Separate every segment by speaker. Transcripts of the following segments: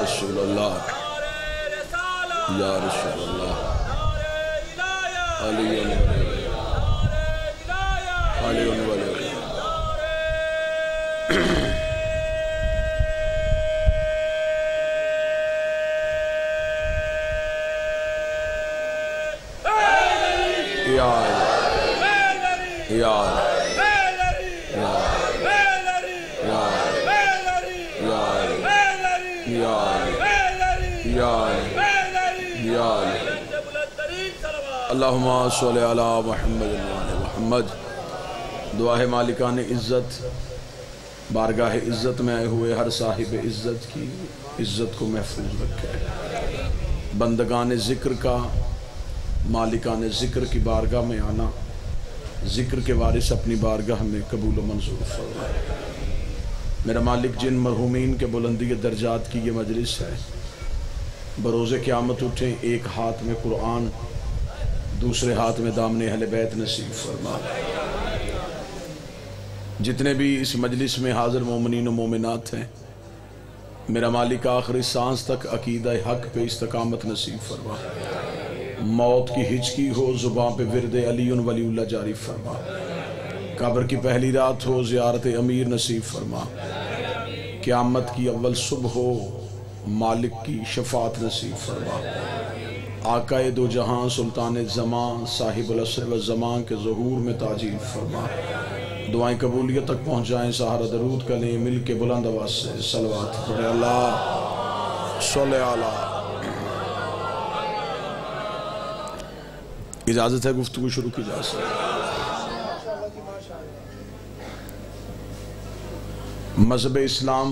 Speaker 1: रसूल अल्लाह या रसूल अल्लाह अली अल्लाहुम्मा सल्लि अला मुहम्मद व अला मुहम्मद। दुआ है मालिकान इज़्ज़त, बारगाह इज़्ज़त में आए हुए हर साहिब इज़्ज़त की इज़्ज़त को महफूज रखे। बंदगान ज़िक्र का, मालिकान ज़िक्र की बारगाह में आना, ज़िक्र के वारिस अपनी बारगाह में कबूल व मंजूर फरमाए। मेरा मालिक, जिन मरहूमीन के बुलंदी दर्जात की ये मजलिस है, बरोज़े क़यामत उठें एक हाथ में कुरान, दूसरे हाथ में दामने अहले बैत नसीब फरमा। जितने भी इस मजलिस में हाजिर मोमिनीन व मोमिनात हैं, मेरा मालिक आखिरी सांस तक अकीदा हक पे इस्तकामत नसीब फरमा। मौत की हिचकी हो जुबान पे विरदे अलीउन वलीउल्लाह जारी फरमा। कब्र की पहली रात हो ज़ियारत अमीर नसीब फरमा। क़यामत की अव्वल सुबह हो मालिक की शफात नसीब फरमा। आकाए दो जहां सुल्तान ज़मां साहिबुल असर व ज़मां के ज़हूर में ताजील फरमा। दुआएं कबूलियत तक पहुँचाएँ, सहारा दरूद करें, मिल के बुलंद आवाज़ से सलवात पढ़े। अल्लाह सल्ले अला। इजाज़त है गुफ्तगू शुरू की जा सकती। मज़हब इस्लाम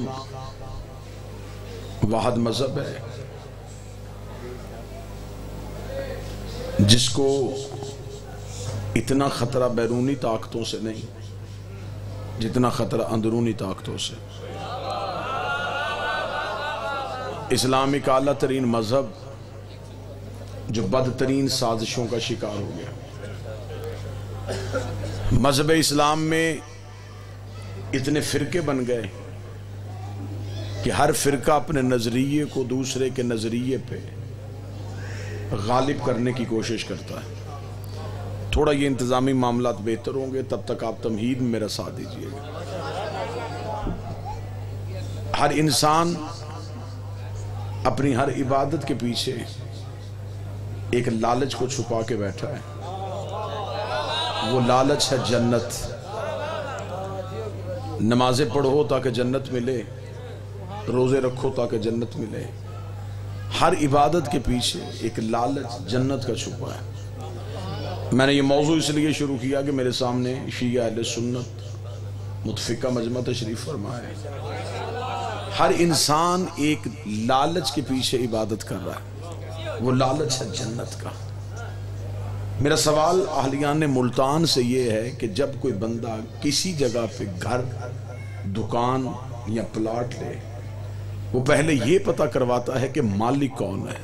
Speaker 1: वाहिद मज़हब है जिसको इतना ख़तरा बैरूनी ताकतों से नहीं जितना ख़तरा अंदरूनी ताकतों से। इस्लाम एक आला तरीन मज़हब जो बदतरीन साजिशों का शिकार हो गया। मज़हब इस्लाम में इतने फ़िरके बन गए कि हर फ़िरका अपने नज़रिए को दूसरे के नज़रिए पे गालिब करने की कोशिश करता है। थोड़ा ये इंतज़ामी मामलात बेहतर होंगे, तब तक आप तमहीद में मेरा साथ दीजिएगा। हर इंसान अपनी हर इबादत के पीछे एक लालच को छुपा के बैठा है। वो लालच है जन्नत। नमाजें पढ़ो ताकि जन्नत मिले, रोज़े रखो ताकि जन्नत मिले। हर इबादत के पीछे एक लालच जन्नत का छुपा है। मैंने ये मौजू इसलिए शुरू किया कि मेरे सामने शिया अहले सुन्नत मुतफ़िका मजमा तशरीफ़ फरमा है। हर इंसान एक लालच के पीछे इबादत कर रहा है, वो लालच है जन्नत का। मेरा सवाल अहलियान मुल्तान से ये है कि जब कोई बंदा किसी जगह पे घर, दुकान या प्लाट ले, वो पहले ये पता करवाता है कि मालिक कौन है।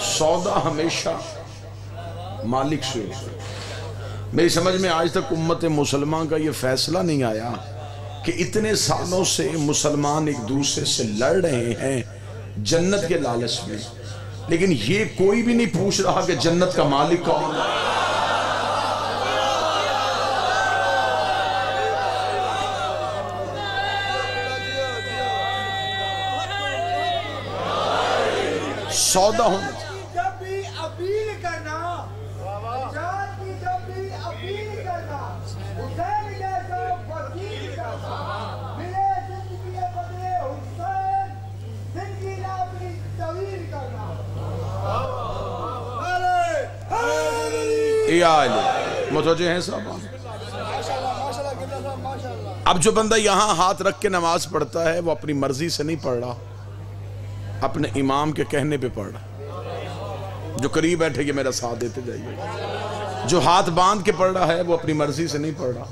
Speaker 1: सौदा हमेशा मालिक से होता है। मेरी समझ में आज तक उम्मत मुसलमान का ये फैसला नहीं आया कि इतने सालों से मुसलमान एक दूसरे से लड़ रहे हैं जन्नत के लालच में, लेकिन ये कोई भी नहीं पूछ रहा कि जन्नत का मालिक कौन है। सौदा होना मुतवज्जे हैं साहब। अब जो बंदा यहां हाथ रख के नमाज पढ़ता है वो अपनी मर्जी से नहीं पढ़ रहा, अपने इमाम के कहने पे पढ़ रहा। जो करीब बैठे कि मेरा साथ देते जाइए। जो हाथ बांध के पढ़ रहा है वो अपनी मर्जी से नहीं पढ़ रहा,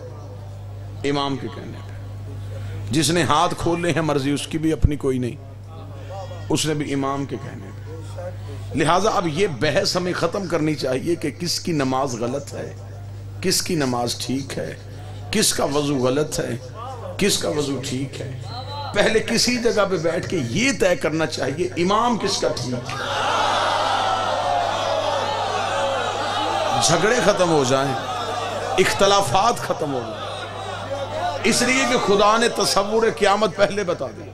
Speaker 1: इमाम के कहने पे। जिसने हाथ खोले हैं मर्जी उसकी भी अपनी कोई नहीं, उसने भी इमाम के कहने पे। लिहाजा अब ये बहस हमें खत्म करनी चाहिए कि किसकी नमाज गलत है, किसकी नमाज ठीक है, किसका वजू गलत है, किसका वजू ठीक है। पहले किसी जगह पे बैठ के ये तय करना चाहिए इमाम किसका ठीक है। झगड़े खत्म हो जाएं, इख्तलाफात खत्म हो जाए, इसलिए कि खुदा ने तसव्वुर क़यामत पहले बता दिया।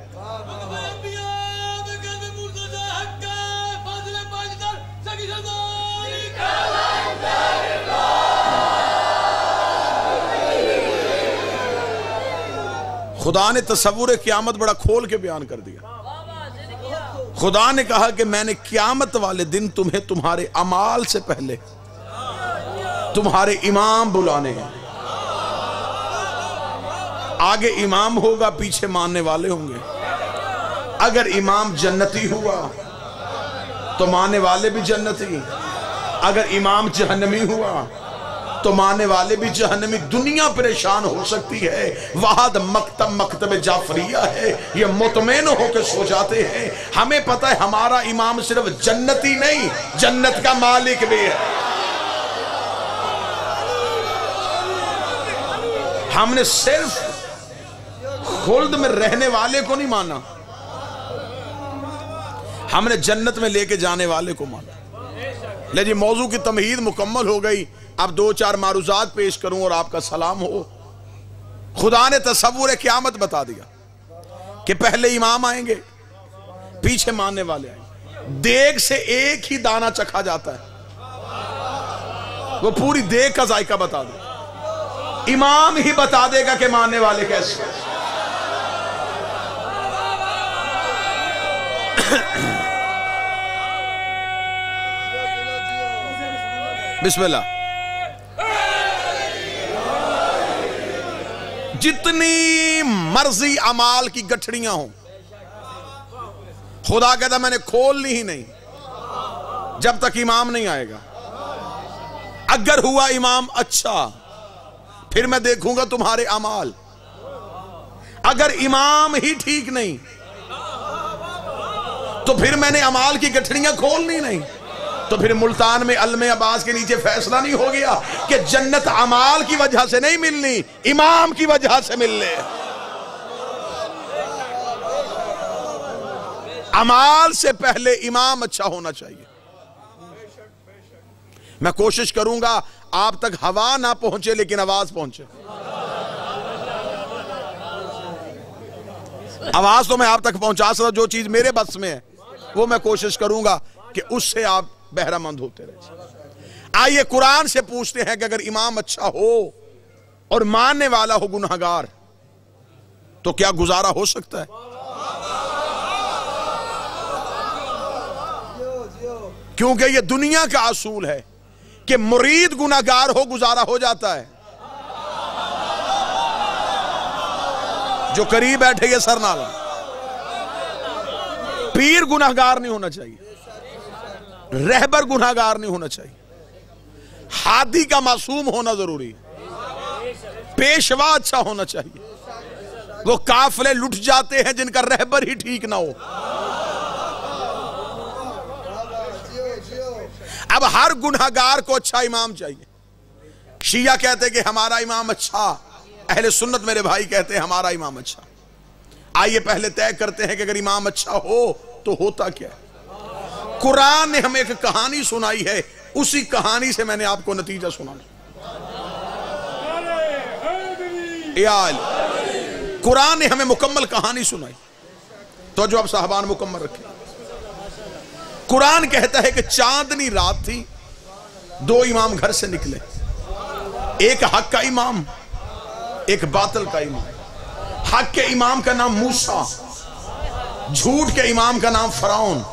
Speaker 1: खुदा ने तसव्वुर क़यामत बड़ा खोल के बयान कर दिया। खुदा ने कहा कि मैंने क़यामत वाले दिन तुम्हें तुम्हारे अमाल से पहले तुम्हारे इमाम बुलाने हैं। आगे इमाम होगा, पीछे मानने वाले होंगे। अगर इमाम जन्नती हुआ तो मानने वाले भी जन्नती, अगर इमाम जहन्नमी हुआ तो मानने वाले भी जहन्नमी। दुनिया परेशान हो सकती है, वहाद मकतब जाफरिया है, ये मुतमईन होकर सो जाते हैं। हमें पता है हमारा इमाम सिर्फ जन्नती नहीं, जन्नत का मालिक भी है। हमने सिर्फ खुल्द में रहने वाले को नहीं माना, हमने जन्नत में लेके जाने वाले को माना। ले जी, मौजू की तमहीद मुकम्मल हो गई। अब 2-4 मारूजात पेश करूं और आपका सलाम हो। खुदा ने तसव्वुर क़यामत बता दिया कि पहले इमाम आएंगे, पीछे मानने वाले आएंगे। देग से एक ही दाना चखा जाता है, वो पूरी देग का जायका बता दे। इमाम ही बता देगा कि मानने वाले कैसे। बिस्मिल्लाह। जितनी मर्जी अमाल की गठड़ियां हो, खुदा कहता मैंने खोलनी ही नहीं जब तक इमाम नहीं आएगा। अगर हुआ इमाम अच्छा, फिर मैं देखूंगा तुम्हारे अमाल। अगर इमाम ही ठीक नहीं तो फिर मैंने अमाल की गठड़ियां खोलनी नहीं। तो फिर मुल्तान में अलमे अब्बास के नीचे फैसला नहीं हो गया कि जन्नत अमाल की वजह से नहीं मिलनी, इमाम की वजह से मिलने। अमाल से पहले इमाम अच्छा होना चाहिए। मैं कोशिश करूंगा आप तक हवा ना पहुंचे लेकिन आवाज पहुंचे। आवाज तो मैं आप तक पहुंचा सकता, जो चीज मेरे बस में है वो मैं कोशिश करूंगा कि उससे आप बहरामंद होते रहे। आइए कुरान से पूछते हैं कि अगर इमाम अच्छा हो और मानने वाला हो गुनहगार, तो क्या गुजारा हो सकता है? क्योंकि यह दुनिया का असूल है कि मुरीद गुनहगार हो गुजारा हो जाता है। जो करीब बैठे ये सर नाला, पीर गुनहगार नहीं होना चाहिए, रहबर गुनहगार नहीं होना चाहिए, हादी का मासूम होना जरूरी है, पेशवा अच्छा होना चाहिए। वो काफिले लुट जाते हैं जिनका रहबर ही ठीक ना हो। अब हर गुनहगार को अच्छा इमाम चाहिए। शिया कहते हैं कि हमारा इमाम अच्छा, अहले सुन्नत मेरे भाई कहते हैं हमारा इमाम अच्छा। आइए पहले तय करते हैं कि अगर इमाम अच्छा हो तो होता क्या। कुरान ने हमें एक कहानी सुनाई है, उसी कहानी से मैंने आपको नतीजा सुनाना। कुरान ने हमें मुकम्मल कहानी सुनाई, तो जो अब साहबान मुकम्मल रखे। कुरान कहता है कि चांदनी रात थी, 2 इमाम घर से निकले, एक हक का इमाम, एक बातिल का इमाम। हक के इमाम का नाम मूसा, झूठ के इमाम का नाम फरौन।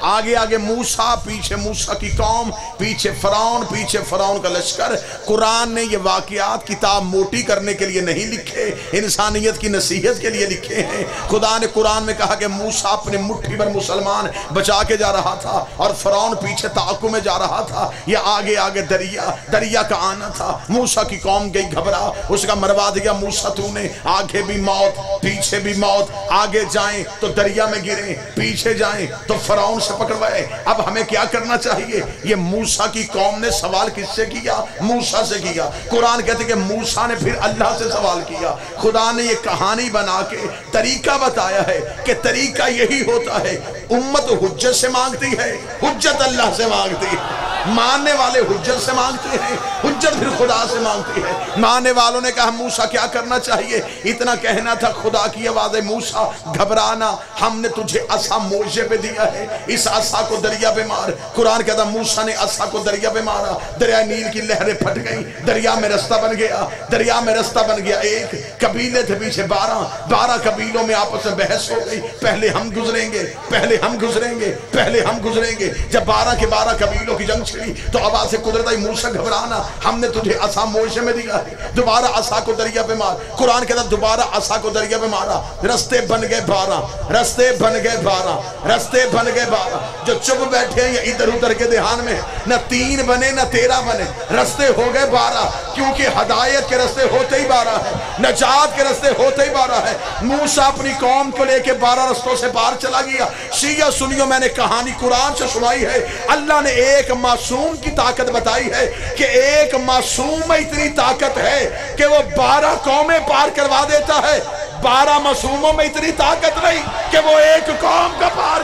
Speaker 1: आगे आगे मूसा, पीछे मूसा की कौम, पीछे फरौन का लश्कर। कुरान ने ये वाक़ियात किताब मोटी करने के लिए नहीं लिखे, इंसानियत की नसीहत के लिए लिखे हैं। खुदा ने कुरान में कहा कि मूसा अपने मुट्ठी भर मुसलमान बचा के जा रहा था और फरौन पीछे ताक़ु में जा रहा था। ये आगे आगे दरिया का आना था। मूसा की कौम गई घबरा, उसका मरवा दिया मूसा तूने। आगे भी मौत, पीछे भी मौत, आगे जाएं तो दरिया में गिरे, पीछे जाएं तो फरौन से पकड़वाए। अब हमें क्या करना चाहिए? ये मूसा की कौम ने सवाल किससे किया? मूसा से किया। कुरान कहते कि मूसा ने फिर अल्लाह से सवाल किया। खुदा ने ये कहानी बना के तरीका बताया है कि तरीका यही होता है, उम्मत हुज्जत से मांगती है, हुज्जत अल्लाह से मांगती है। मानने वाले हुज्जत से मांगते हैं, हुज्जत फिर खुदा से मांगती है। मानने वालों ने कहा मूसा क्या करना चाहिए? इतना कहना था, खुदा की आवाज़, मूसा घबराना, हमने तुझे असा मोर्चे पे दिया है, इस असा को दरिया पे मार। कुरान कहता मूसा ने असा को दरिया पे मारा, दरिया नील की लहरें फट गई, दरिया में रास्ता बन गया, दरिया में रास्ता बन गया। एक कबीले थे पीछे 12 कबीलों में आपस में बहस हो गई, पहले हम गुजरेंगे, पहले हम गुजरेंगे, पहले हम गुजरेंगे। जब 12 के 12 कबीलों की जंग छिड़ी तो आवाज से कुदरत आई, मूसा घबराना, हमने तुझे असा मोर्चे में दिया है, दोबारा असा को दरिया पे मार। कुरान कहता दोबारा असा को दरिया पे मारा, रास्ते बन गए 12, रास्ते बन गए 12, रास्ते बन गए 12। जो चुप बैठे हैं इधर उधर के ध्यान में, न 3 बने न 13 बने, रास्ते हो गए 12, क्योंकि हदायत के रास्ते होते ही 12 है, नजात के रास्ते होते ही 12 है। मूसा अपनी कौम को लेके 12 रास्तों से पार चला गया। शिया सुनियो, मैंने कहानी कुरान से सुनाई है। अल्लाह ने एक मासूम की ताकत बताई है कि एक मासूम में इतनी ताकत है कि वो 12 कौमें पार करवा देता है। 12 मासूमों में इतनी ताकत नहीं कि वो एक कौम का पार।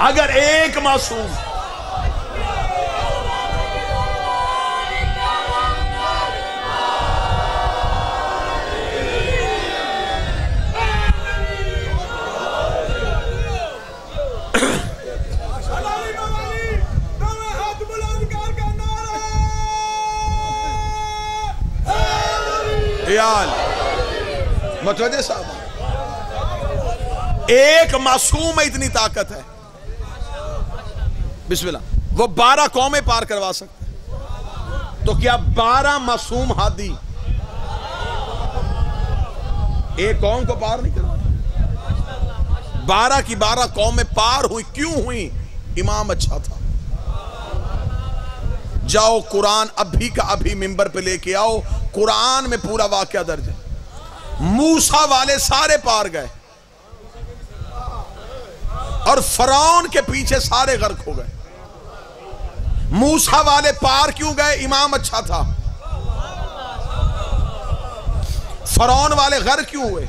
Speaker 1: अगर एक मासूम मतवजे साहब, एक मासूम में इतनी ताकत है, बिस्मिल्लाह, वो 12 कौमें पार करवा सकते हैं। तो क्या 12 मासूम हादी एक कौम को पार नहीं करवा? 12 की 12 कौमें पार हुई। क्यों हुई? इमाम अच्छा था। जाओ कुरान अभी का अभी मिंबर पे लेके आओ, कुरान में पूरा वाकया दर्ज है। मूसा वाले सारे पार गए और फरौन के पीछे सारे गर्क हो गए। मूसा वाले पार क्यों गए? इमाम अच्छा था। फरौन वाले गर्क क्यों हुए?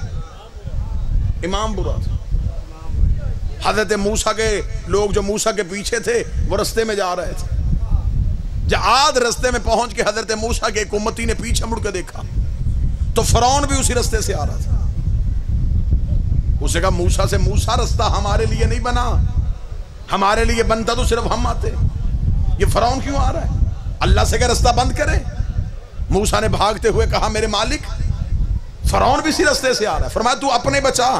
Speaker 1: इमाम बुरा था। हजरत मूसा के लोग जो मूसा के पीछे थे वो रास्ते में जा रहे थे। जब आध रास्ते में पहुंच के हजरत मूसा के एक उम्मती ने पीछे मुड़ के देखा तो फरौन भी उसी रास्ते से आ रहा था। उसे कहा मूसा से, मूसा रास्ता हमारे लिए नहीं बना, हमारे लिए बनता तो सिर्फ हम आते, ये फरौन क्यों आ रहा है? अल्लाह से क्या रास्ता बंद करे? मूसा ने भागते हुए कहा मेरे मालिक, फरौन भी इसी रास्ते से आ रहा है। फरमाया तू अपने बचा,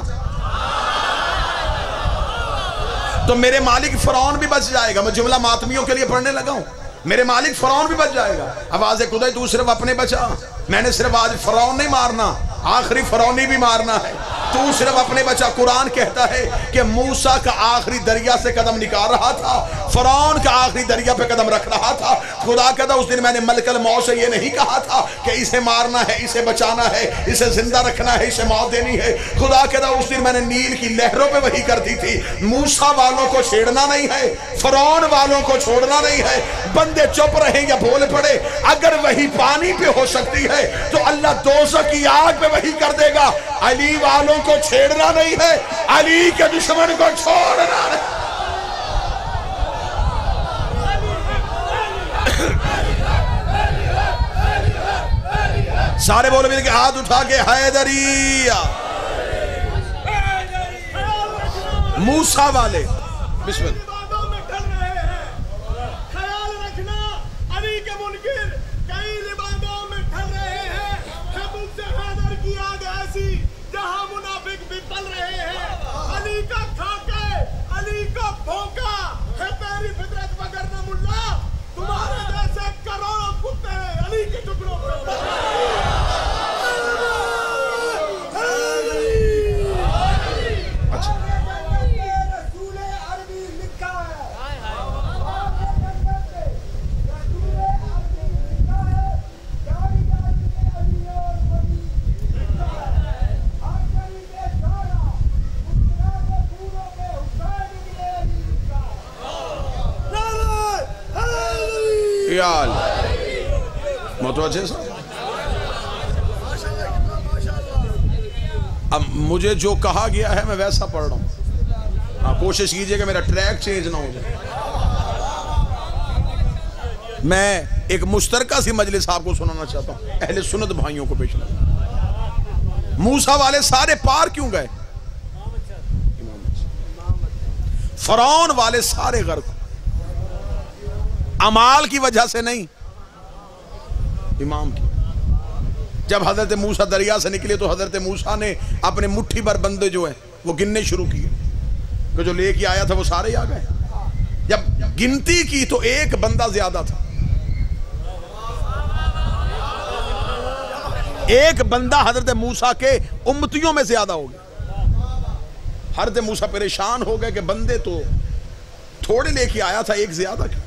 Speaker 1: तो मेरे मालिक फरौन भी बच जाएगा। मैं जुमला मातमियों के लिए पढ़ने लगा हूं, मेरे मालिक फरौन भी बच जाएगा। आवाज़ खुदा तू सिर्फ अपने बचा, मैंने सिर्फ आज फरौन नहीं मारना, आखिरी फरौनी भी मारना है, तू सिर्फ अपने बचा। कुरान कहता है कि मूसा का आखिरी दरिया से कदम निकाल रहा था, फरौन का आखिरी दरिया पे कदम रख रहा था। खुदा कहता उस दिन मैंने मलकल मौत से ये नहीं कहा था कि इसे मारना है, इसे बचाना है, इसे जिंदा रखना है, इसे मौत देनी है। खुदा कहता उस दिन मैंने नील की लहरों पे वही कर दी थी। मूसा वालों को छेड़ना नहीं है, फरौन वालों को छोड़ना नहीं है। बंदे चुप रहे या बोल पड़े, अगर वही पानी पे हो सकती है तो अल्लाह दोज़ख की आग पे वही कर देगा। अली वालों को छेड़ना नहीं है, अली के दुश्मन को छोड़ना है। सारे बोल मिल के हाथ उठा के हैदरिया। मूसा वाले बिस्मिल्लाह। हाल मुतवज्जे साहब। अब मुझे जो कहा गया है मैं वैसा पढ़ रहा हूँ। हाँ, कोशिश कीजिए कि मेरा ट्रैक चेंज ना हो जाए। मैं एक मुश्तरका सी मजलिस आपको सुनाना चाहता हूँ, अहले सुन्नत भाइयों को पेश लगा। मूसा वाले सारे पार क्यों गए? फरौन वाले सारे गर्क अमाल की वजह से नहीं, इमाम की। जब हजरत मूसा दरिया से निकले तो हजरत मूसा ने अपने मुट्ठी भर बंदे जो है वो गिनने शुरू किए, तो जो लेके आया था वो सारे आ गए। जब गिनती की तो एक बंदा ज्यादा था, एक बंदा हजरत मूसा के उम्मतियों में ज्यादा हो गया। हजरत मूसा परेशान हो गए कि बंदे तो थोड़े लेके आया था, एक ज्यादा क्यों?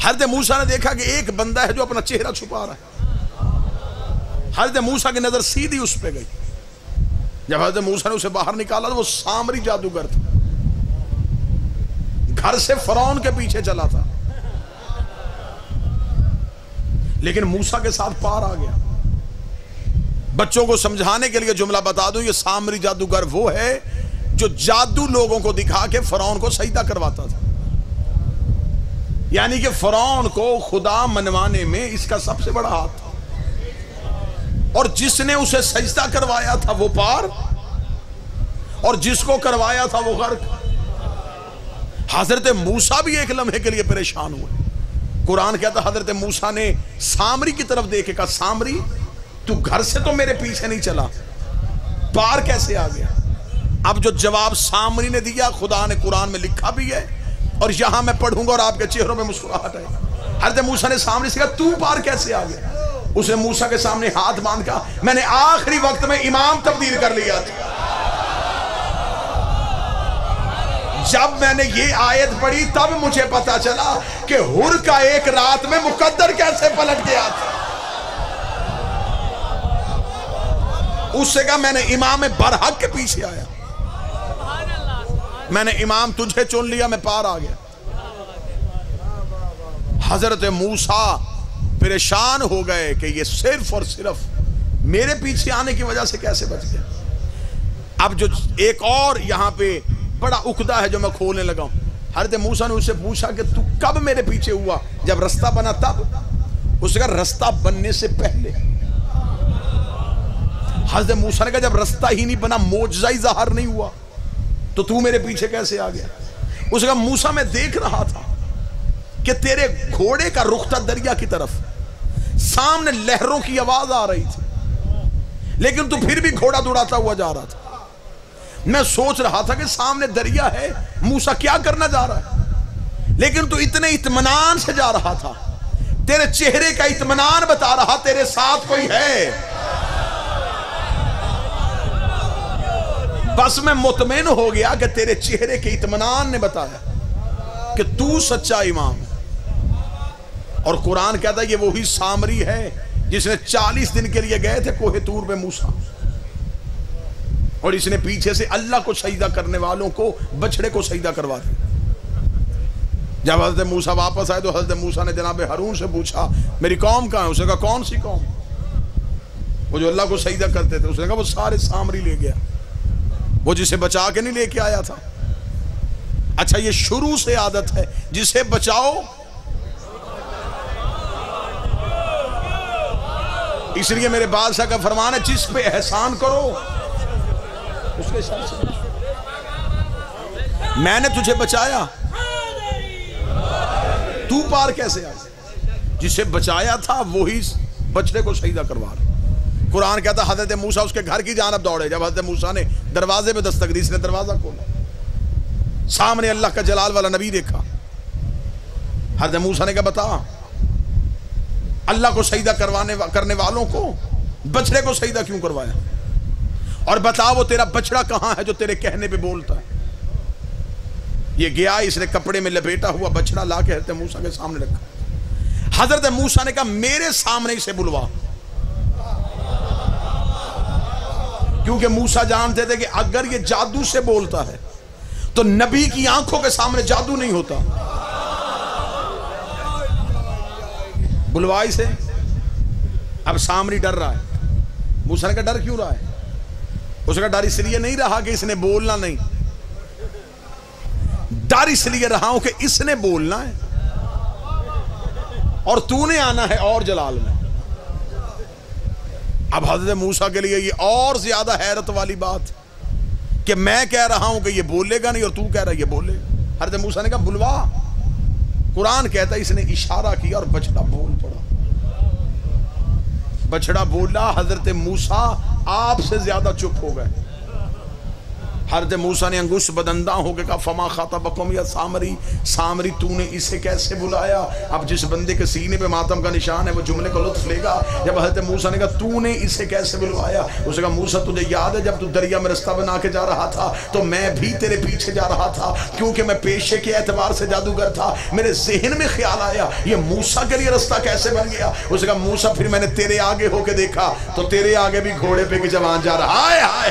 Speaker 1: हजरत मूसा ने देखा कि एक बंदा है जो अपना चेहरा छुपा रहा है। हजरत मूसा की नजर सीधी उस पे गई। जब हजरत मूसा ने उसे बाहर निकाला तो वो सामरी जादूगर था, घर से फरौन के पीछे चला था, लेकिन मूसा के साथ पार आ गया। बच्चों को समझाने के लिए जुमला बता दूं, ये सामरी जादूगर वो है जो जादू लोगों को दिखा के फरौन को सजदा करवाता था। यानी कि फरौन को खुदा मनवाने में इसका सबसे बड़ा हाथ था, और जिसने उसे सजदा करवाया था वो पार, और जिसको करवाया था वो गर्क। हजरत मूसा भी एक लम्हे के लिए परेशान हुए। कुरान कहता हजरत मूसा ने सामरी की तरफ देखे, कहा सामरी तू घर से तो मेरे पीछे नहीं चला, पार कैसे आ गया? अब जो जवाब सामरी ने दिया खुदा ने कुरान में लिखा भी है, और यहां मैं पढ़ूंगा और आपके चेहरों में मुस्कुराहट है। हजरत मूसा ने सामरी से कहा तू पार कैसे आ गया? उसने मूसा के सामने हाथ बांध का, मैंने आखिरी वक्त में इमाम तब्दील कर लिया था। जब मैंने ये आयत पढ़ी तब मुझे पता चला कि हुर का एक रात में मुकद्दर कैसे पलट गया था। उससे कहा मैंने इमाम बरहक के पीछे आया, मैंने इमाम तुझे चुन लिया, मैं पार आ गया। हजरत मूसा परेशान हो गए कि ये सिर्फ और सिर्फ मेरे पीछे आने की वजह से कैसे बच गया। अब जो एक और यहां पे बड़ा उकदा है जो मैं खोलने लगा हूं। हजरत मूसा ने उससे पूछा कि तू कब मेरे पीछे हुआ? जब रास्ता बना तब? उसका रास्ता बनने से पहले। हजरत मूसा ने कहा जब रास्ता ही नहीं बना, मोजज़ा ही ज़ाहिर नहीं हुआ, तो तू मेरे पीछे कैसे आ गया? उसने कहा मूसा मैं देख रहा था कि तेरे घोड़े का रुख था दरिया की तरफ, सामने लहरों की आवाज आ रही थी, लेकिन तू फिर भी घोड़ा दौड़ाता हुआ जा रहा था। मैं सोच रहा था कि सामने दरिया है, मूसा क्या करना जा रहा है, लेकिन तू इतने इत्मीनान से जा रहा था, तेरे चेहरे का इत्मीनान बता रहा तेरे साथ कोई है। बस मैं मुतमईन हो गया कि तेरे चेहरे के इत्मीनान ने बताया कि तू सच्चा इमाम है। और कुरान कहता है ये वही सामरी है जिसने 40 दिन के लिए गए थे कोहे तूर पे मूसा, और इसने पीछे से अल्लाह को सजदा करने वालों को बछड़े को सजदा करवा दिया। जब हजरत मूसा वापस आए तो हजरत मूसा ने जनाब हारून से पूछा मेरी कौम कहाँ है? उसने कहा कौन सी कौम? वो जो अल्लाह को सजदा करते थे। उसने कहा वो सारे सामरी ले गया, वो जिसे बचा के नहीं लेके आया था। अच्छा ये शुरू से आदत है, जिसे बचाओ इसलिए मेरे बादशाह का फरमान है जिस पे एहसान करो उसके साथ से। मैंने तुझे बचाया, तू पार कैसे आ? जिसे बचाया था वही बछड़े को सजदा करवा रहा। कुरान कहता हजरत मूसा उसके घर की जानब दौड़े। जब हजरत मूसा ने दरवाजे पे दस्तक दी, इसने दरवाजा खोला, सामने अल्लाह का जलाल वाला नबी देखा। हजरत मूसा ने कहा बता अल्लाह को सजदा करने वालों को बछड़े को सजदा क्यों करवाया, और बता वो तेरा बछड़ा कहां है जो तेरे कहने पे बोलता है। ये गया, इसने कपड़े में लपेटा हुआ बछड़ा ला के हजरत मूसा के सामने रखा। हजरत मूसा ने कहा मेरे सामने इसे बुलवा, क्योंकि मूसा जानते थे कि अगर ये जादू से बोलता है तो नबी की आंखों के सामने जादू नहीं होता। बुलवाई से। अब सामरी डर रहा है। मूसा का डर क्यों रहा है? उसका डर इसलिए नहीं रहा कि इसने बोलना नहीं, डर इसलिए रहा हूं कि इसने बोलना है और तूने आना है और जलाल में। अब हजरत मूसा के लिए ये और ज्यादा हैरत वाली बात कि मैं कह रहा हूं कि ये बोलेगा नहीं और तू कह रहा है ये बोलेगा। हजरत मूसा ने कहा बुलवा। कुरान कहता है इसने इशारा किया और बछड़ा बोल पड़ा। बछड़ा बोला, हजरत मूसा आपसे ज्यादा चुप हो गए। हजरत मूसा ने अंगुश बदंदा होकर कहा फमा खातबकुम या सामरी, सामरी तूने इसे कैसे बुलाया? अब जिस बंदे के सीने पे मातम का निशान है वो जुमले को लुत्फ लेगा। जब हजरत मूसा ने कहा तूने इसे कैसे बुलवाया, उसने कहा मूसा तुझे याद है जब तू दरिया में रास्ता बना के जा रहा था तो मैं भी तेरे पीछे जा रहा था, क्योंकि मैं पेशे के एतबार से जादूगर था। मेरे जहन में ख्याल आया ये मूसा के लिए रास्ता कैसे बन गया। उसने कहा मूसा फिर मैंने तेरे आगे होके देखा तो तेरे आगे भी घोड़े पे एक जवान जा रहा। हाय हाय,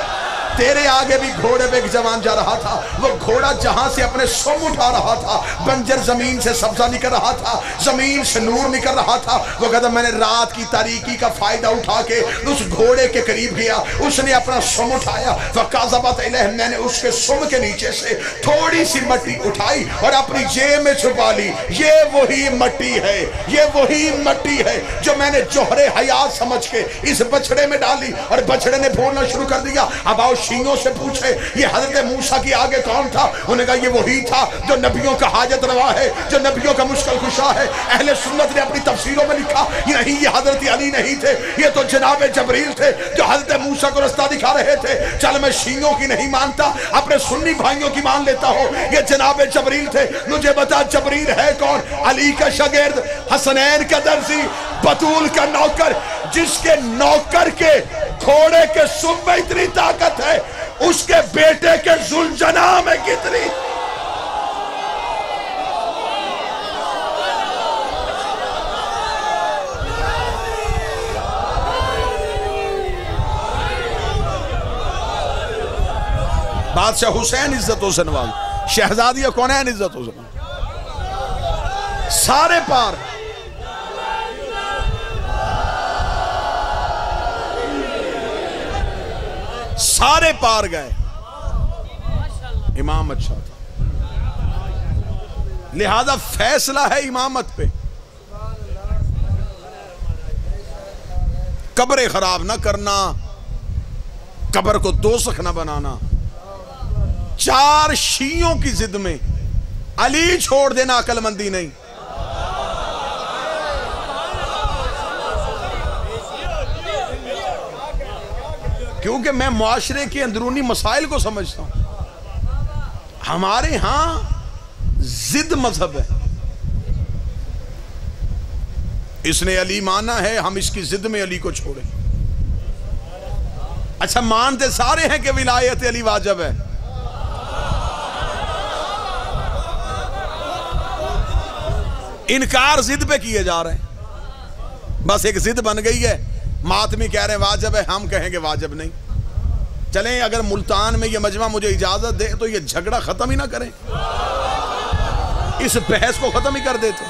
Speaker 1: तेरे आगे भी घोड़े पे एक जवान जा रहा था। वो घोड़ा जहां से अपने सुम उठा रहा था, बंजर जमीन से सब्जा निकल रहा था, जमीन से नूर निकल रहा था। वो कहता मैंने रात की तारीकी का फायदा उठा के उस घोड़े के करीब गया, उसने अपना सुम उठाया। वकाज़बत इलैह, मैंने उसके सुम के नीचे से थोड़ी सी मट्टी उठाई और अपनी जेब में छुपा ली। ये वही मट्टी है, ये वही मट्टी है जो मैंने जोहरे हयात समझ के इस बछड़े में डाली। और बछड़े ने बोलना शुरू कर दिया। अब आओ शींगों से पूछे ये हजरत मूसा के आगे कौन था? उन्होंने कहा ये वही था जो नबियों का हाजत रवा है, जो नबियों का मुश्किल कुशा है। अहले सुन्नत ने अपनी तफसीरों में लिखा ये नहीं, ये हजरत अली नहीं थे, ये तो जनाब जबरील थे जो हजरत मूसा को रास्ता दिखा रहे थे। चल मैं शींगों की नहीं मानता, अपने सुन्नी भाइयों की मान लेता हूं। ये जनाब जबरील थे। मुझे बता जबरील है कौन? अली का शागिर्द, हसनैन का दर्जी, बतूल का नौकर, जिसके नौकर के घोड़े के सुम में इतनी ताकत है, उसके बेटे के जुल्जना में कितनी। बादशाह हुसैन इज्जत हुसैन वाली, शहजादिया कौनैन इज्जत हुसैन, सारे पार। सारे पार गए। इमाम अच्छा था, लिहाजा फैसला है इमामत पे। कब्रें खराब ना करना, कब्र को दोसख ना बनाना। 4 शीयों की जिद में अली छोड़ देना अकलमंदी नहीं। क्योंकि मैं मुआशरे के अंदरूनी मसाइल को समझता हूं। हमारे यहां जिद मजहब है, इसने अली माना है, हम इसकी जिद में अली को छोड़ें। अच्छा मानते सारे हैं कि विलायत अली वाजिब है। इनकार जिद पे किए जा रहे हैं। बस एक जिद बन गई है, मातमी कह रहे हैं वाजिब है, हम कहेंगे वाजिब नहीं। चलें अगर मुल्तान में ये मजमा मुझे इजाजत दे तो ये झगड़ा खत्म ही ना करें, इस बहस को खत्म ही कर देते।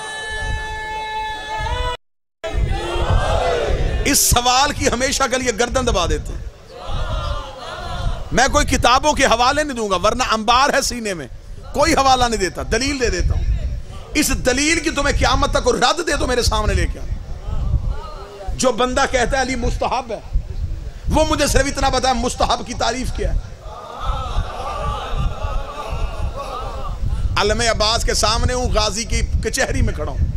Speaker 1: इस सवाल की हमेशा के लिए गर्दन दबा देते। मैं कोई किताबों के हवाले नहीं दूंगा, वरना अंबार है सीने में, कोई हवाला नहीं देता, दलील दे देता हूं। इस दलील की तुम्हें क़यामत तक रद्द दे तो मेरे सामने लेके आ। जो बंदा कहता है अली मुस्तहब है, वो मुझे सिर्फ इतना बता मुस्तहब की तारीफ क्या है। अलमे अब्बास के सामने हूं, गाजी की कचहरी में खड़ा हूं।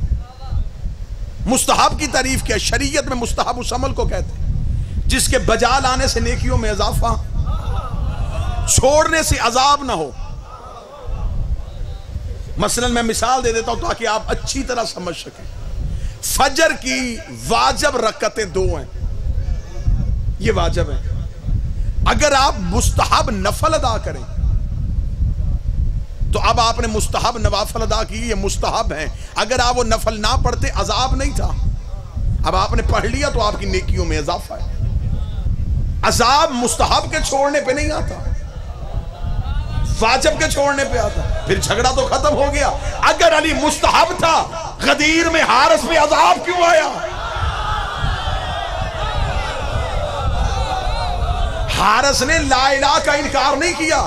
Speaker 1: मुस्तहब की तारीफ क्या है? शरीयत में मुस्तहब उस अमल को कहते हैं जिसके बजा लाने से नेकियों में इजाफा, छोड़ने से अजाब ना हो। मसलन मैं मिसाल दे देता हूं ताकि आप अच्छी तरह समझ सकें। फजर की वाजिब रकअतें 2 हैं, ये वाजिब है। अगर आप मुस्तहब नफल अदा करें तो अब आपने मुस्तहब नवाफल अदा की, ये मुस्तहब है। अगर आप वो नफल ना पढ़ते अजाब नहीं था, अब आपने पढ़ लिया तो आपकी नेकियों में इजाफा है। अजाब मुस्तहब के छोड़ने पे नहीं आता, वाजिब के छोड़ने पे आता। फिर झगड़ा तो खत्म हो गया। अगर अली मुस्तहब था गदीर में हारिस में अजाब क्यों आया? हारिस ने ला इलाहा का इनकार नहीं किया,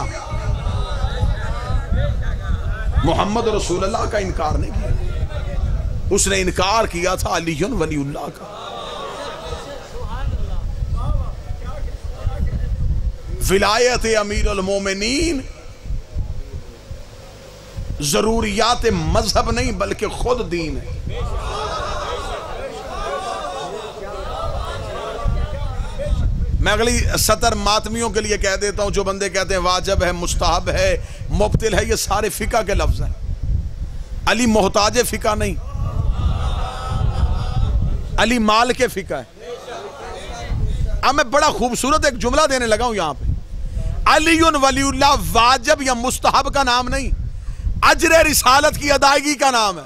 Speaker 1: मोहम्मद रसूलुल्लाह का इनकार नहीं किया, उसने इनकार किया था अलीयुन वलीउल्लाह का। विलायत अमीरुल मोमिनीन जरूरियात मजहब नहीं बल्कि खुद दीन है। मैं अगली सतर मातमियों के लिए कह देता हूं, जो बंदे कहते हैं वाजिब है, मुस्तहब है, मुब्तिल है, ये सारे फिका के लफ्ज हैं। अली मोहताज फिका नहीं, अली माल के फिका है। अब मैं बड़ा खूबसूरत एक जुमला देने लगा हूं यहां पे, अलीयुन वलीउल्लाह वाजिब या मुस्तहब का नाम नहीं, अजर रिसालत की अदायगी का नाम है।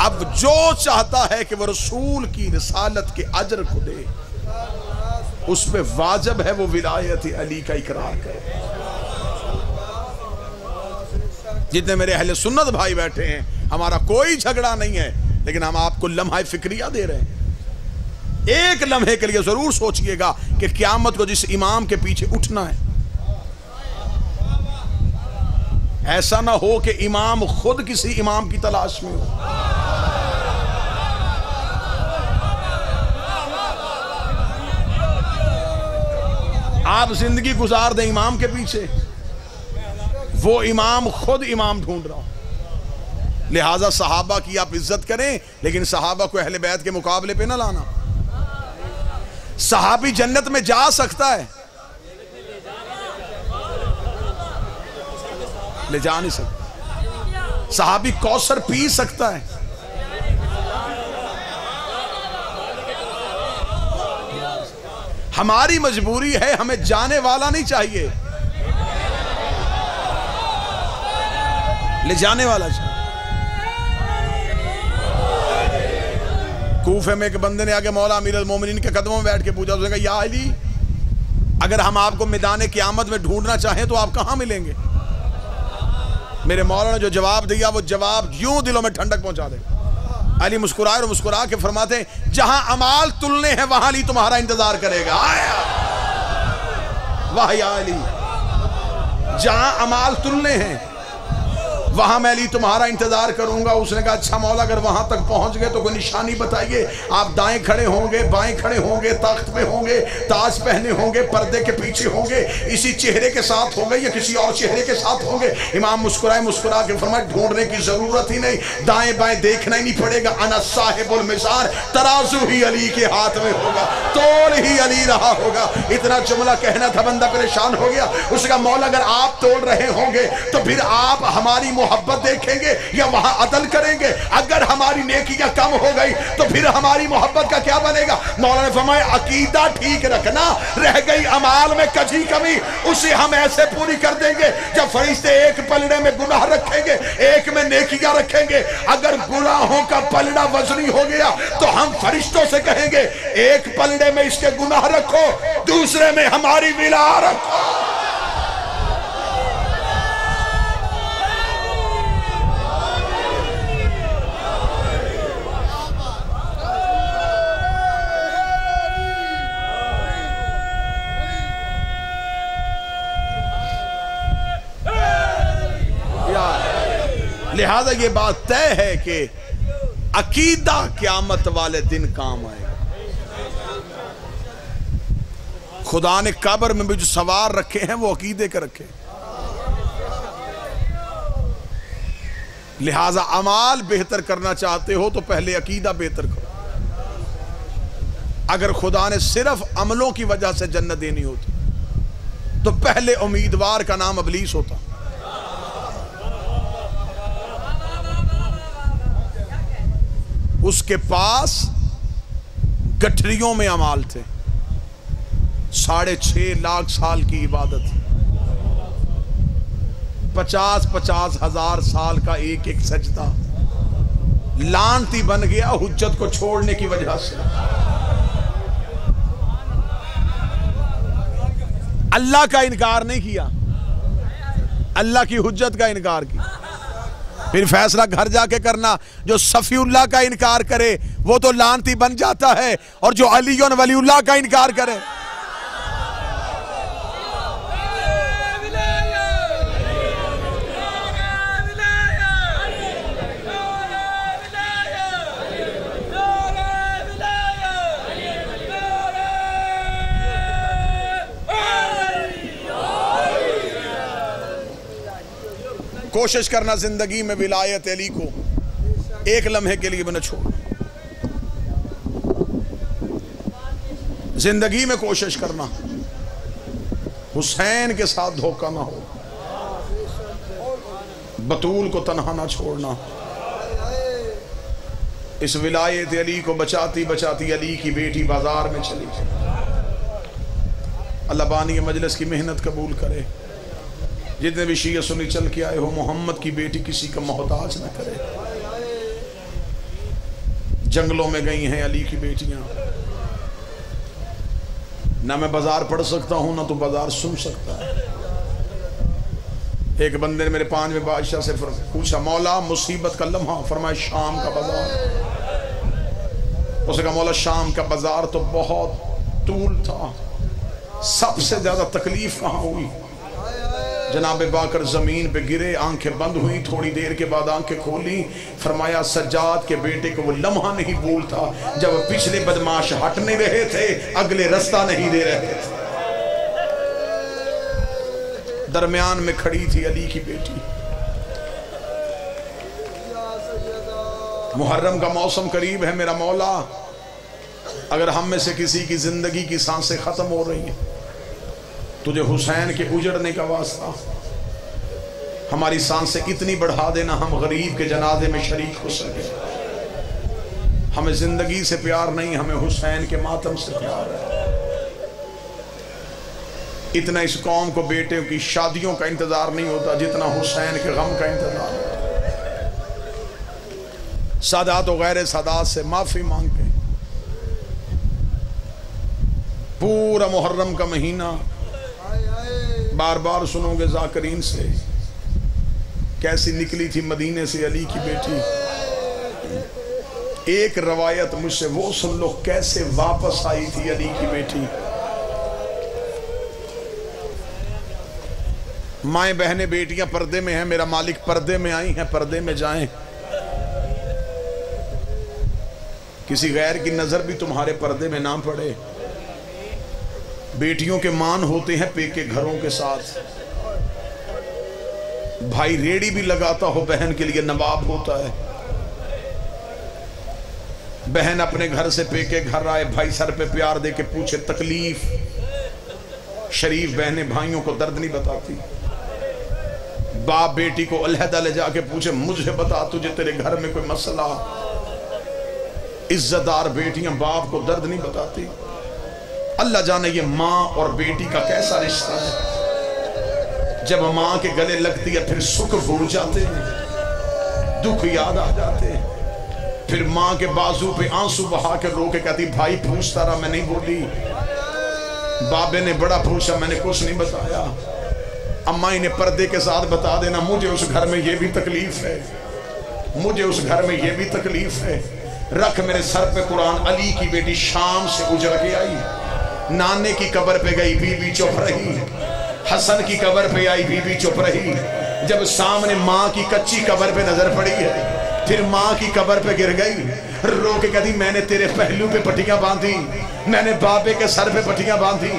Speaker 1: अब जो चाहता है कि वो रसूल की रिसालत के अजर को दे, उस पे वाजिब है वो विलायत अली का इकरार करे। जितने मेरे अहले सुन्नत भाई बैठे हैं, हमारा कोई झगड़ा नहीं है, लेकिन हम आपको लम्हा फिक्रिया दे रहे हैं। एक लम्हे के लिए जरूर सोचिएगा कि क़यामत को जिस इमाम के पीछे उठना है, ऐसा ना हो कि इमाम खुद किसी इमाम की तलाश में हो। आप जिंदगी गुजार दें इमाम के पीछे, वो इमाम खुद इमाम ढूंढ रहा हो। लिहाजा सहाबा की आप इज्जत करें, लेकिन सहाबा को अहले बैत के मुकाबले पे ना लाना। सहाबी जन्नत में जा सकता है, ले जा नहीं सकता। सहाबी कौसर पी सकता है, हमारी मजबूरी है, हमें जाने वाला नहीं चाहिए, ले जाने वाला चाहिए। कूफे में एक बंदे ने आके मौला अमीरुल मोमिनीन के कदमों में बैठ के पूछा, उसने कहा या अली, अगर हम आपको मैदान क़यामत में ढूंढना चाहें तो आप कहां मिलेंगे? मेरे मौला ने जो जवाब दिया, वो जवाब यूं दिलों में ठंडक पहुंचा दे। अली मुस्कुराए और मुस्कुरा के फरमाते हैं, जहां अमाल तुलने हैं वहां अली तुम्हारा इंतजार करेगा। वाह या अली, जहां अमाल तुलने हैं वहां मैं अली तुम्हारा इंतजार करूंगा। उसने कहा अच्छा मौला, अगर वहां तक पहुंच गए तो कोई निशानी बताइए। आप दाएं खड़े होंगे, बाएं खड़े होंगे, तख्त पे होंगे, ताज पहने होंगे, पर्दे के पीछे होंगे, इसी चेहरे के साथ होंगे या किसी और चेहरे के साथ होंगे? इमाम मुस्कुराए, मुस्कुरा के फरमाया ढूंढने की जरूरत ही नहीं, दाएं बाएं देखना ही नहीं पड़ेगा। अना साहिबुल मिज़ार, तराजू ही अली के हाथ में होगा, तोल ही अली रहा होगा। इतना जुमला कहना था, बंदा परेशान हो गया। उसका मौला, अगर आप तोल रहे होंगे तो फिर आप हमारी मोहब्बत देखेंगे या वहां अदल करेंगे? अगर हमारी नेकियां कम हो गई तो फिर हमारी मोहब्बत का क्या बनेगा? मौला ने फरमाया अकीदा ठीक रखना, रह गई अमाल में कजी कमी, उसे हम ऐसे पूरी कर देंगे जब फरिश्ते एक पलड़े में गुनाह रखेंगे, एक में नेकियां रखेंगे। अगर गुनाहों का पलड़ा वजनी हो गया तो हम फरिश्तों से कहेंगे एक पलड़े में इसके गुनाह रखो, दूसरे में हमारी विला रखो। लिहाजा ये बात तय है कि अकीदा क़यामत वाले दिन काम आएगा। खुदा ने कब्र में भी जो सवार रखे हैं वो अकीदे के रखे। लिहाजा अमाल बेहतर करना चाहते हो तो पहले अकीदा बेहतर करो। अगर खुदा ने सिर्फ अमलों की वजह से जन्नत देनी होती तो पहले उम्मीदवार का नाम इब्लीस होता। उसके पास गठरियों में अमाल थे, 6.5 लाख साल की इबादत, 50-50 हजार साल का एक एक सजदा, लानती बन गया हुज्जत को छोड़ने की वजह से। अल्लाह का इनकार नहीं किया, अल्लाह की हुज्जत का इनकार किया। फिर फैसला घर जाके करना। जो सफीउल्लाह का इनकार करे वो तो लानती बन जाता है, और जो अली और वलीउल्लाह का इनकार करे कोशिश करना जिंदगी में विलायत अली को एक लम्हे के लिए भी न छोड़। जिंदगी में कोशिश करना हुसैन के साथ धोखा ना हो, बतूल को तन्हा ना छोड़ना। इस विलायत अली को बचाती बचाती अली की बेटी बाजार में चली। अल्लाह बानी मजलिस की मेहनत कबूल करे। जितने भी शिया सुन्नी चल के आए हो, मोहम्मद की बेटी किसी का मोहताज न करे। जंगलों में गई हैं अली की बेटियां। ना मैं बाजार पढ़ सकता हूं ना तो बाजार सुन सकता है। एक बंदे ने मेरे 5वें बादशाह से पूछा, मौला मुसीबत का लम्हा, फरमाया शाम का बाजार। उसने कहा मौला शाम का बाजार तो बहुत तूल था, सबसे ज्यादा तकलीफ कहां हुई? जनाब बाकर जमीन पे गिरे, आंखें बंद हुई, थोड़ी देर के बाद आंखें खोली, फरमाया सज्जाद के बेटे को वो लम्हा नहीं भूलता जब पिछले बदमाश हट नहीं रहे थे, अगले रास्ता नहीं दे रहे थे। दरमियान में खड़ी थी अली की बेटी। मुहर्रम का मौसम करीब है। मेरा मौला, अगर हम में से किसी की जिंदगी की सांसें खत्म हो रही हैं, तुझे हुसैन के उजड़ने का वास्ता हमारी सांसें इतनी बढ़ा देना हम गरीब के जनाजे में शरीक हो सके। हमें जिंदगी से प्यार नहीं, हमें हुसैन के मातम से प्यार है। इतना इस कौम को बेटे की शादियों का इंतजार नहीं होता जितना हुसैन के गम का इंतजार है। सादात और गैर सादात से माफी मांग के पूरा मुहर्रम का महीना बार बार सुनोगे जाकरीन से कैसी निकली थी मदीने से अली की बेटी। एक रवायत मुझसे वो सुन लो कैसे वापस आई थी अली की बेटी। माएं बहनें बेटियां पर्दे में हैं, मेरा मालिक पर्दे में आई हैं, पर्दे में जाएं। किसी गैर की नजर भी तुम्हारे पर्दे में ना पड़े। बेटियों के मान होते हैं पेके घरों के साथ। भाई रेड़ी भी लगाता हो बहन के लिए नवाब होता है। बहन अपने घर से पेके घर आए, भाई सर पे प्यार दे के पूछे तकलीफ। शरीफ बहनें भाइयों को दर्द नहीं बताती। बाप बेटी को अलहदा ले जाके पूछे मुझे बता तुझे तेरे घर में कोई मसला। इज्जतदार बेटियां बाप को दर्द नहीं बताती। अल्लाह जाने ये माँ और बेटी का कैसा रिश्ता है। जब माँ के गले लगती है फिर सुख भूल जाते हैं, दुख याद आ जाते हैं। फिर माँ के बाजू पे आंसू बहा के रो के कहती भाई पूछता रहा मैं नहीं बोली। बाबे ने बड़ा पूछा मैंने कुछ नहीं बताया। अम्मा इन्हें पर्दे के साथ बता देना मुझे उस घर में ये भी तकलीफ है, मुझे उस घर में ये भी तकलीफ है। रख मेरे सर पे कुरान। अली की बेटी शाम से गुजर के आई, नाने की कब्र पे गई, बीबी चुप रही। हसन की कब्र पे आई, बीबी चुप रही। जब सामने माँ की कच्ची कब्र पे नजर पड़ी है, फिर माँ की कब्र पे गिर गई, रो के कहती मैंने तेरे पहलू पे पट्टियां बांधी, मैंने बाबे के सर पे पट्टियां बांधी,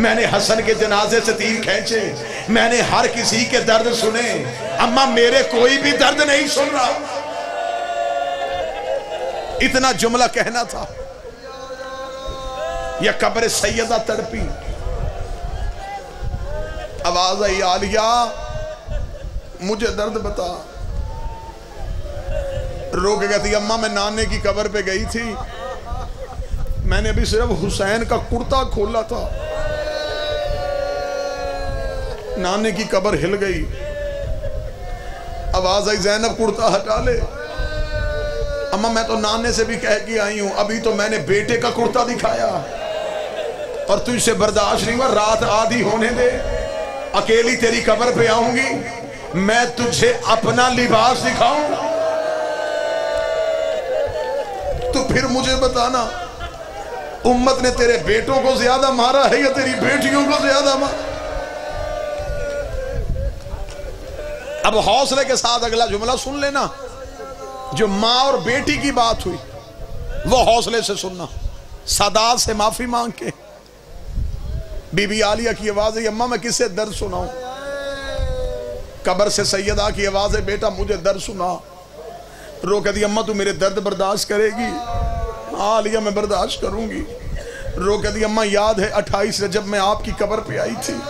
Speaker 1: मैंने हसन के जनाजे से तीर खींचे, मैंने हर किसी के दर्द सुने, अम्मा मेरे कोई भी दर्द नहीं सुन रहा। इतना जुमला कहना था। या कब्र सैयदा तड़पी, आवाज आई आलिया मुझे दर्द बता। रो के कहती अम्मा मैं नाने की कब्र पे गई थी, मैंने अभी सिर्फ हुसैन का कुर्ता खोला था, नाने की कब्र हिल गई। आवाज आई ज़ैनब कुर्ता हटा ले। अम्मा मैं तो नाने से भी कह के आई हूं, अभी तो मैंने बेटे का कुर्ता दिखाया। और तुझसे बर्दाश्त नहीं हुआ, रात आधी होने दे, अकेली तेरी कब्र पे आऊंगी, मैं तुझे अपना लिबास दिखाऊं, तो फिर मुझे बताना उम्मत ने तेरे बेटों को ज्यादा मारा है या तेरी बेटियों को ज्यादा मारा। अब हौसले के साथ अगला जुमला सुन लेना। जो माँ और बेटी की बात हुई वो हौसले से सुनना, सादात से माफी मांग के। बीबी आलिया की आवाज है, अम्मा मैं किससे दर्द सुनाऊं? कब्र से सैयदा की आवाज है, बेटा मुझे दर्द सुना। रो कहती अम्मा तू मेरे दर्द बर्दाश्त करेगी? आलिया मैं बर्दाश्त करूंगी। रो कहती अम्मा याद है 28 रजब में आपकी कब्र पे आई थी,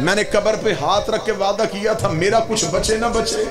Speaker 1: मैंने कब्र पे हाथ रख के वादा किया था मेरा कुछ बचे ना बचे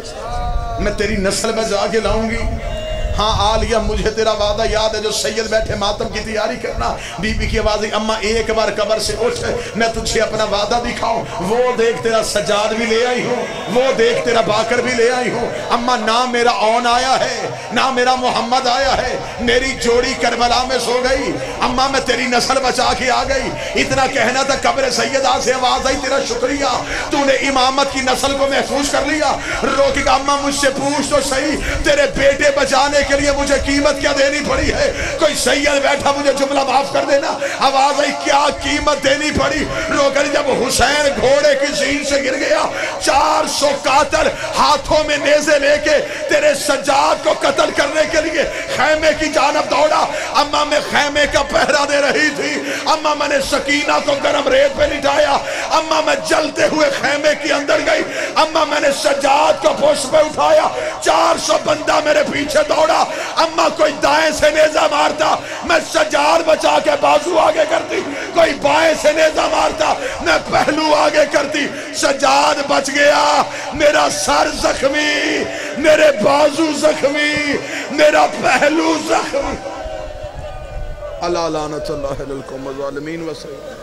Speaker 1: मैं तेरी नस्ल में जाके लाऊंगी। हाँ आलिया मुझे तेरा वादा याद है, जो सैयद बैठे मातम की तैयारी करना। बीबी की आवाज, अम्मा एक बार कब्र से उठ, मैं तुझे अपना वादा दिखाऊं। वो देख तेरा सजाद भी ले आई हूँ, वो देख तेरा बाकर भी ले आई हूँ। अम्मा ना मेरा औन आया है ना मेरा मोहम्मद आया है, मेरी जोड़ी करबला में सो गई। अम्मा मैं तेरी नस्ल बचा के आ गई। इतना कहना था, कब्र सैयदा से आवाज आई, तेरा शुक्रिया तूने इमामत की नस्ल को महफूज कर लिया। रोकी अम्मा मुझसे पूछ तो सही, तेरे बेटे बचाने के लिए मुझे कीमत क्या देनी पड़ी है? कोई सैयद बैठा, मुझे जुमला माफ कर देना। आवाज आई, क्या कीमत देनी पड़ी? रोकर जब हुसैन घोड़े की सीन से गिर गया, 400 कातिल हाथों में नेज़े लेके तेरे सज्जाद को कत्ल करने के लिए खैमे की जानब दौड़ा। अम्मा मैं खैमे का पहरा दे रही थी, अम्मा मैंने सकीना को गर्म रेत पे लिटाया, अम्मा मैं जलते हुए खैमे के अंदर गई, अम्मा मैंने सज्जाद को पुष्प पे उठाया, 400 बंदा मेरे पीछे दौड़ा। अम्मा कोई दाएं से नेजा मारता, मैं सज्जाद बचा के बाजू आगे करती, कोई बाएं से नेजा मारता, मैं पहलू आगे करती। सज्जाद बच गया, मेरा सर जख्मी, मेरे बाजू जख्मी, मेरा पहलू जख्मी। अल्लाह लानतुल्लाह अलल कौम ज़ालिमीन व सय्यद।